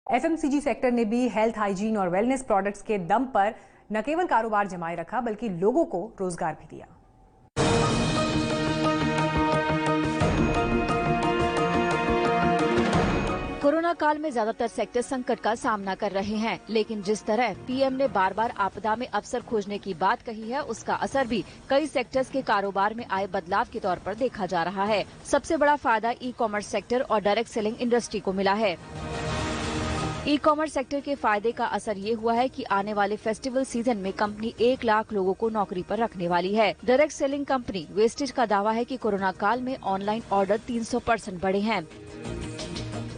FMCG sector ने भी health, hygiene और वेलनेस प्रोडक्ट्स के दम पर न केवल कारोबार जमाए रखा बल्कि लोगों को रोजगार भी दिया। कोरोना काल में ज्यादातर सेक्टर संकट का सामना कर रहे हैं, लेकिन जिस तरह पीएम ने बार बार आपदा में अवसर खोजने की बात कही है, उसका असर भी कई सेक्टर्स के कारोबार में आए बदलाव के तौर पर देखा जा रहा है। सबसे बड़ा फायदा ई कॉमर्स सेक्टर और डायरेक्ट सेलिंग इंडस्ट्री को मिला है। ई कॉमर्स सेक्टर के फायदे का असर ये हुआ है कि आने वाले फेस्टिवल सीजन में कंपनी 1 लाख लोगों को नौकरी पर रखने वाली है। डायरेक्ट सेलिंग कंपनी वेस्टेज का दावा है कि कोरोना काल में ऑनलाइन ऑर्डर 300% बढ़े हैं।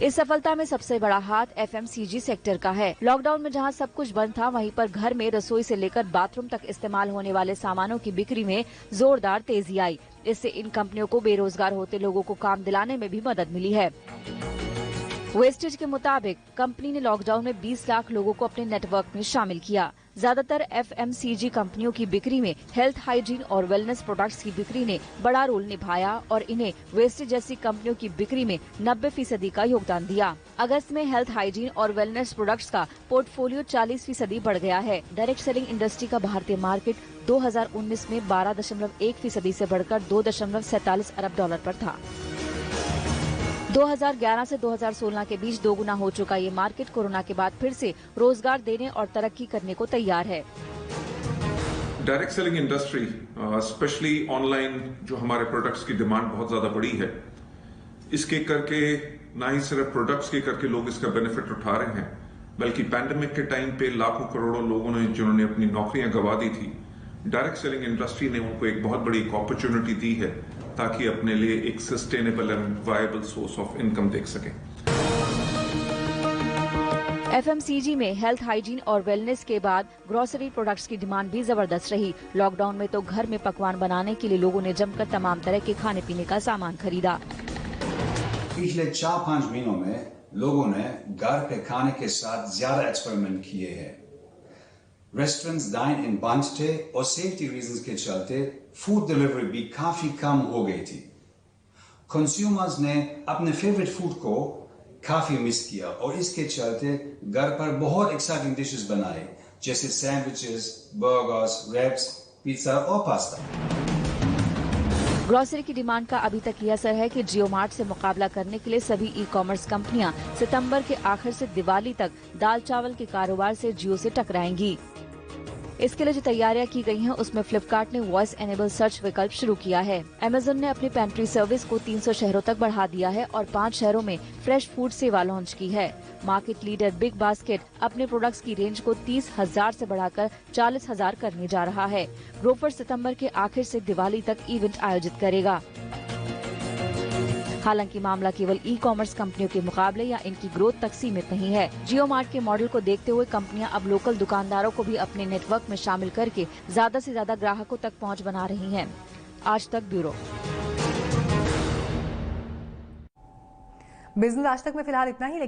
इस सफलता में सबसे बड़ा हाथ एफएमसीजी सेक्टर का है। लॉकडाउन में जहां सब कुछ बंद था, वहीं पर घर में रसोई से लेकर बाथरूम तक इस्तेमाल होने वाले सामानों की बिक्री में जोरदार तेजी आई। इससे इन कंपनियों को बेरोजगार होते लोगों को काम दिलाने में भी मदद मिली है। वेस्टेज के मुताबिक कंपनी ने लॉकडाउन में 20 लाख लोगों को अपने नेटवर्क में शामिल किया। ज्यादातर एफएमसीजी कंपनियों की बिक्री में हेल्थ, हाइजीन और वेलनेस प्रोडक्ट्स की बिक्री ने बड़ा रोल निभाया और इन्हें वेस्टेज जैसी कंपनियों की बिक्री में 90% का योगदान दिया। अगस्त में हेल्थ, हाइजीन और वेलनेस प्रोडक्ट्स का पोर्टफोलियो 40% बढ़ गया है। डायरेक्ट सेलिंग इंडस्ट्री का भारतीय मार्केट 2019 में 12.1% से बढ़कर 2.47 अरब डॉलर पर था। 2011 से 2016 के बीच दोगुना हो चुका ये मार्केट कोरोना के बाद फिर से रोजगार देने और तरक्की करने को तैयार है। Direct selling industry specially online जो हमारे प्रोडक्ट्स की डिमांड बहुत ज्यादा बढ़ी है, इसके करके ना ही सिर्फ प्रोडक्ट्स के करके लोग इसका बेनिफिट उठा रहे हैं, बल्कि पैंडेमिक के टाइम पे लाखों करोड़ों लोगों ने जिन्होंने अपनी नौकरियां गंवा दी थी, डायरेक्ट सेलिंग इंडस्ट्री ने उनको एक बहुत बड़ी अपॉर्चुनिटी दी है ताकि अपने लिए एक sustainable and viable source of income देख सकें। एफएमसीजी में हेल्थ, हाइजीन और वेलनेस के बाद ग्रोसरी प्रोडक्ट्स की डिमांड भी जबरदस्त रही। लॉकडाउन में तो घर में पकवान बनाने के लिए लोगों ने जमकर तमाम तरह के खाने पीने का सामान खरीदा। पिछले 4-5 महीनों में लोगों ने घर के खाने के साथ ज्यादा एक्सपेरिमेंट किए हैं। रेस्टोरेंट्स डाइन इन बंद थे और सेफ्टी रीजंस के चलते फूड डिलीवरी भी काफी कम हो गई थी। कंज्यूमर्स ने अपने फेवरेट फूड को काफी मिस किया और इसके चलते घर पर बहुत एक्साइटिंग डिशेस बनाए, जैसे सैंडविचेस, बर्गर्स, रैप्स, पिज्जा और पास्ता। ग्रोसरी की डिमांड का अभी तक यह असर है कि जियो मार्ट से मुकाबला करने के लिए सभी ई कॉमर्स कंपनियां सितंबर के आखिर से दिवाली तक दाल चावल के कारोबार से जियो से टकराएंगी। इसके लिए जो तैयारियां की गई हैं, उसमें फ्लिपकार्ट ने वॉइस एनेबल सर्च विकल्प शुरू किया है। अमेजन ने अपनी पेंट्री सर्विस को 300 शहरों तक बढ़ा दिया है और 5 शहरों में फ्रेश फूड सेवा लॉन्च की है। मार्केट लीडर बिग बास्केट अपने प्रोडक्ट्स की रेंज को 30,000 से बढ़ाकर 40,000 करने जा रहा है। ग्रोफर सितंबर के आखिर से दिवाली तक इवेंट आयोजित करेगा। हालांकि मामला केवल ई कॉमर्स कंपनियों के मुकाबले या इनकी ग्रोथ तक सीमित नहीं है। जियो मार्ट के मॉडल को देखते हुए कंपनियां अब लोकल दुकानदारों को भी अपने नेटवर्क में शामिल करके ज्यादा से ज्यादा ग्राहकों तक पहुंच बना रही हैं। आज तक ब्यूरो। बिजनेस आज तक में फिलहाल इतना ही।